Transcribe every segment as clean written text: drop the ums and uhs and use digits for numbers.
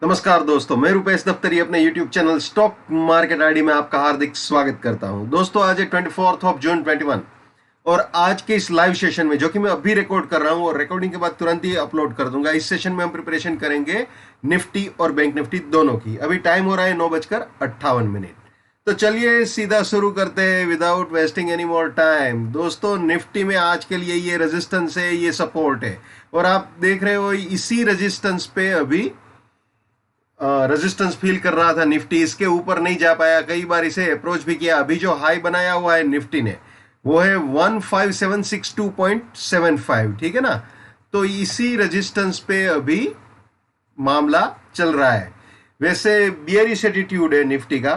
नमस्कार दोस्तों, मैं रुपेश दफ्तरी अपने YouTube channel stock market ID में आपका हार्दिक स्वागत करता हूं। दोस्तों, आज है 24 जून 21 और आज के इस लाइव सेशन में, जो कि मैं अभी रिकॉर्ड कर रहा हूं और रिकॉर्डिंग के बाद तुरंत ही अपलोड कर दूंगा, इस सेशन में हम प्रिपरेशन करेंगे निफ्टी और बैंक निफ्टी दोनों की। अभी टाइम हो रहा है 9:58। तो चलिए सीधा शुरू करते हैं without wasting any more time. दोस्तों, निफ्टी में आज के लिए ये रेजिस्टेंस है, ये सपोर्ट है और आप देख रहे हो इसी रेजिस्टेंस पे अभी रेजिस्टेंस फील कर रहा था निफ्टी। इसके ऊपर नहीं जा पाया, कई बार इसे अप्रोच भी किया। अभी जो हाई बनाया हुआ है निफ्टी ने वो है 15762.75, ठीक है ना। तो इसी रेजिस्टेंस पे अभी मामला चल रहा है। वैसे बियरिश एटीट्यूड है निफ्टी का,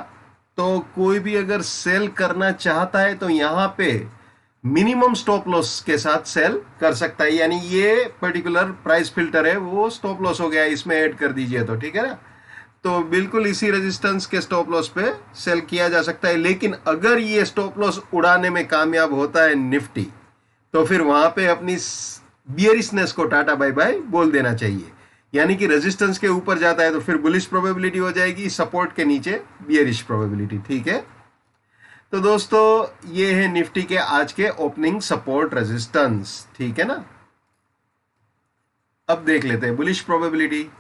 तो कोई भी अगर सेल करना चाहता है तो यहाँ पे मिनिमम स्टॉप लॉस के साथ सेल कर सकता है। यानी ये पर्टिकुलर प्राइस फिल्टर है, वो स्टॉप लॉस हो गया, इसमें ऐड कर दीजिए तो ठीक है ना। तो बिल्कुल इसी रेजिस्टेंस के स्टॉप लॉस पे सेल किया जा सकता है। लेकिन अगर ये स्टॉप लॉस उड़ाने में कामयाब होता है निफ्टी, तो फिर वहां पे अपनी बियरिशनेस को टाटा बाय बाय बोल देना चाहिए। यानी कि रेजिस्टेंस के ऊपर जाता है तो फिर बुलिश प्रोबेबिलिटी हो जाएगी, सपोर्ट के नीचे बियरिश प्रोबेबिलिटी, ठीक है। तो दोस्तों, ये है निफ्टी के आज के ओपनिंग सपोर्ट रेजिस्टेंस, ठीक है ना। अब देख लेते हैं बुलिश प्रोबेबिलिटी।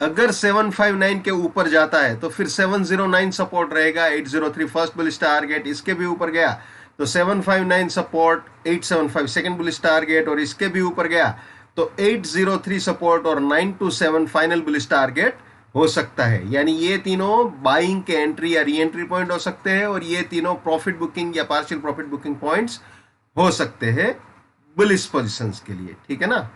अगर 759 के ऊपर जाता है तो फिर 709 सपोर्ट रहेगा, 803 फर्स्ट बुलिश टारगेट। इसके भी ऊपर गया तो 759 सपोर्ट, 875 सेकंड बुलिश टारगेट, और इसके भी ऊपर गया तो 803 सपोर्ट और 927 फाइनल बुलिश टारगेट हो सकता है। यानी ये तीनों बाइंग के एंट्री या री एंट्री पॉइंट हो सकते हैं और ये तीनों प्रॉफिट बुकिंग या पार्शियल प्रॉफिट बुकिंग पॉइंट्स हो सकते हैं बुलिश पोजीशंस के लिए, ठीक है ना।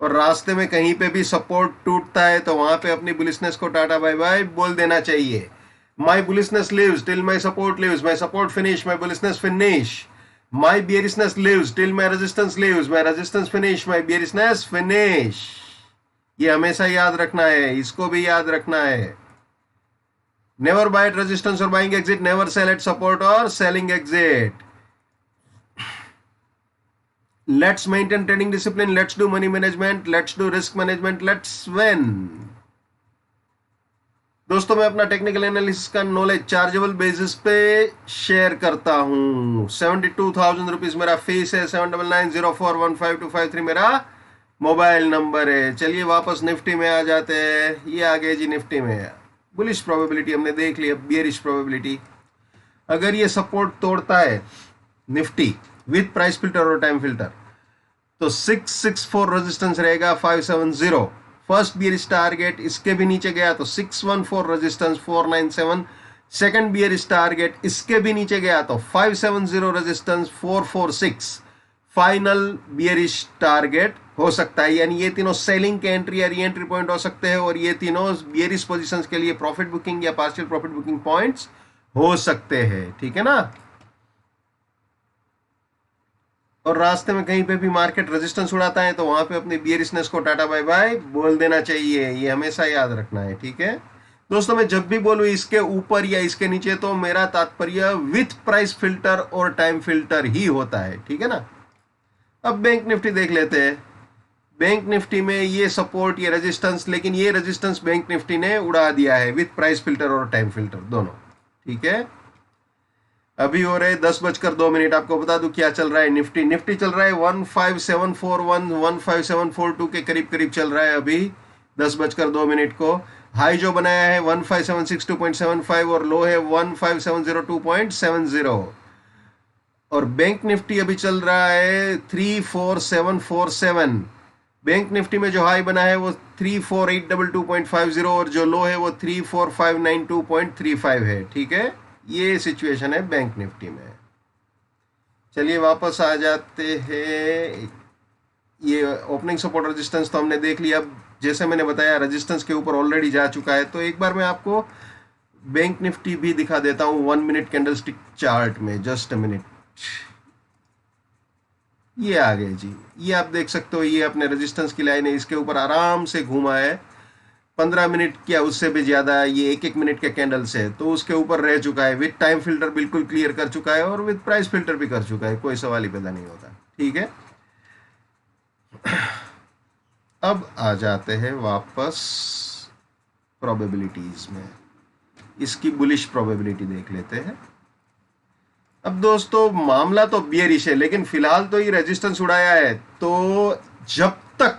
और रास्ते में कहीं पे भी सपोर्ट टूटता है तो वहां पे अपनी बुलिशनेस को टाटा बाय बाय बोल देना चाहिए। My bullishness lives till my support lives, my support finish, my bullishness finish. My bearishness lives till my resistance lives, my resistance finish, my bearishness finish. ये हमेशा याद रखना है, इसको भी याद रखना है। नेवर बाय एट रेजिस्टेंस और buying exit, never sell at support और selling exit. Let's maintain trading discipline. Let's do money management. Let's do risk management. Let's win. दोस्तों, मैं अपना टेक्निकल एनालिसिस का नॉलेज चार्जेबल बेसिस पे share करता हूं। 72,000 rupees मेरा फीस है। 7990415253 मेरा मोबाइल नंबर है। चलिए वापस निफ्टी में आ जाते हैं। ये आ गए जी निफ्टी में। बुलिश प्रोबेबिलिटी हमने देख ली, अब बियरिश प्रोबेबिलिटी। अगर ये सपोर्ट तोड़ता है निफ्टी विथ प्राइस फिल्टर और टाइम फिल्टर तो 664 रेजिस्टेंस रहेगा, 570 फर्स्ट बियरिश टारगेट। इसके भी नीचे गया तो 614 रेजिस्टेंस, 497 सेकंड बियरिश टारगेट। इसके भी नीचे गया तो 570 रेजिस्टेंस, 446 फाइनल बियरिश टारगेट हो सकता है। यानी ये तीनों सेलिंग के एंट्री या री एंट्री पॉइंट हो सकते हैं और ये तीनों बियरिश पोजीशंस के लिए प्रॉफिट बुकिंग या पार्शियल प्रॉफिट बुकिंग पॉइंट्स हो सकते हैं, ठीक है ना। और रास्ते में कहीं पे भी मार्केट रेजिस्टेंस उड़ाता है तो वहां पे अपनी बियरिशनेस को टाटा बाय बाय बोल देना चाहिए। ये हमेशा याद रखना है, ठीक है दोस्तों। मैं जब भी बोलूं इसके ऊपर या इसके नीचे तो मेरा तात्पर्य विथ प्राइस फिल्टर और टाइम फिल्टर ही होता है, ठीक है ना। अब बैंक निफ्टी देख लेते हैं। बैंक निफ्टी में ये सपोर्ट, ये रेजिस्टेंस, लेकिन ये रेजिस्टेंस बैंक निफ्टी ने उड़ा दिया है विथ प्राइस फिल्टर और टाइम फिल्टर दोनों, ठीक है। अभी हो रहे 10:02। आपको बता दूं क्या चल रहा है। निफ्टी चल रहा है 15741 15742 के करीब करीब चल रहा है अभी 10:02 को। हाई जो बनाया है 15762.75 और लो है 15702.70। और बैंक निफ्टी अभी चल रहा है 34747। बैंक निफ्टी में जो हाई बना है वो 34822.50 और जो लो है वो 34592.35 है, ठीक है। ये सिचुएशन है बैंक निफ्टी में। चलिए वापस आ जाते हैं। ये ओपनिंग सपोर्ट रेजिस्टेंस तो हमने देख लिया। अब जैसे मैंने बताया रेजिस्टेंस के ऊपर ऑलरेडी जा चुका है, तो एक बार मैं आपको बैंक निफ्टी भी दिखा देता हूं 1 मिनट कैंडलस्टिक चार्ट में। Just a minute. ये आ गए जी, ये आप देख सकते हो। ये अपने रेजिस्टेंस की लाइन है, इसके ऊपर आराम से घूमा है 15 मिनट क्या उससे भी ज्यादा। ये 1-1 मिनट के कैंडल से तो उसके ऊपर रह चुका है। विद टाइम फिल्टर बिल्कुल क्लियर कर चुका है और विद प्राइस फिल्टर भी कर चुका है, कोई सवाल ही पैदा नहीं होता, ठीक है। अब आ जाते हैं वापस प्रोबेबिलिटीज में, इसकी बुलिश प्रोबेबिलिटी देख लेते हैं। अब दोस्तों मामला तो बियरिश है, लेकिन फिलहाल तो ये रेजिस्टेंस उड़ाया है, तो जब तक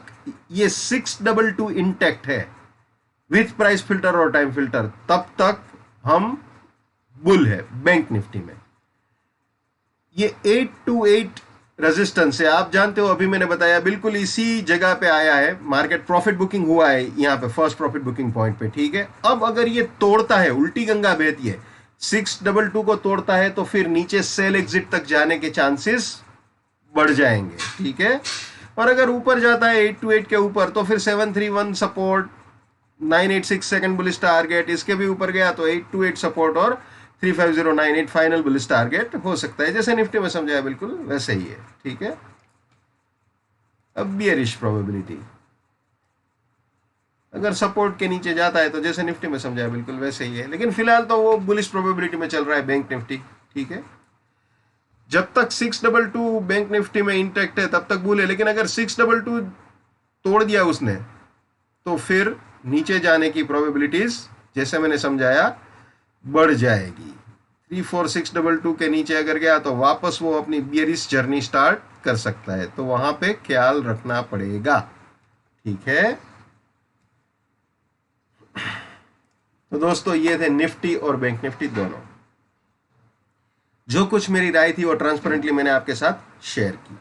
ये 622 इंटैक्ट है विथ प्राइस फिल्टर और टाइम फिल्टर, तब तक हम बुल है बैंक निफ्टी में। ये 828 रेजिस्टेंस है, आप जानते हो, अभी मैंने बताया बिल्कुल इसी जगह पे आया है, मार्केट प्रॉफिट बुकिंग हुआ है यहाँ पे फर्स्ट प्रॉफिट बुकिंग पॉइंट पे, ठीक है। अब अगर ये तोड़ता है, उल्टी गंगा बहती है, 622 को तोड़ता है, तो फिर नीचे सेल एग्जिट तक जाने के चांसेस बढ़ जाएंगे, ठीक है। और अगर ऊपर जाता है 828 के ऊपर, तो फिर 731 सपोर्ट, 986 सेकंड बुलिश टारगेट, इसके भी ऊपर गया तो 828 सपोर्ट और 35098 फाइनल बुलिश टारगेट हो सकता है। जैसे निफ्टी में समझाया बिल्कुल वैसे ही है, ठीक है। अब बियरिश प्रोबेबिलिटी, अगर सपोर्ट के नीचे जाता है तो जैसे निफ्टी में समझाया बिल्कुल वैसे ही है, लेकिन फिलहाल तो वो बुलिश प्रोबेबिलिटी में चल रहा है बैंक निफ्टी, ठीक है। जब तक 622 बैंक निफ्टी में इंटैक्ट है तब तक बुल है, लेकिन अगर 622 तोड़ दिया उसने, तो फिर नीचे जाने की प्रोबेबिलिटीज जैसे मैंने समझाया बढ़ जाएगी। 34622 के नीचे अगर गया तो वापस वो अपनी बियरिश जर्नी स्टार्ट कर सकता है, तो वहां पे ख्याल रखना पड़ेगा, ठीक है। तो दोस्तों ये थे निफ्टी और बैंक निफ्टी दोनों। जो कुछ मेरी राय थी वो ट्रांसपेरेंटली मैंने आपके साथ शेयर की।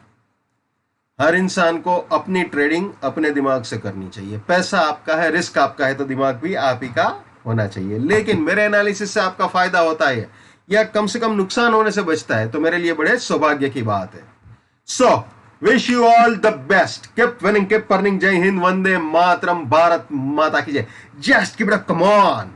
हर इंसान को अपनी ट्रेडिंग अपने दिमाग से करनी चाहिए। पैसा आपका है, रिस्क आपका है, तो दिमाग भी आप ही का होना चाहिए। लेकिन मेरे एनालिसिस से आपका फायदा होता है या कम से कम नुकसान होने से बचता है, तो मेरे लिए बड़े सौभाग्य की बात है। So wish you all the best, keep winning, keep earning. जय हिंद, वंदे मातरम, भारत माता की जय, just keep it up, come on.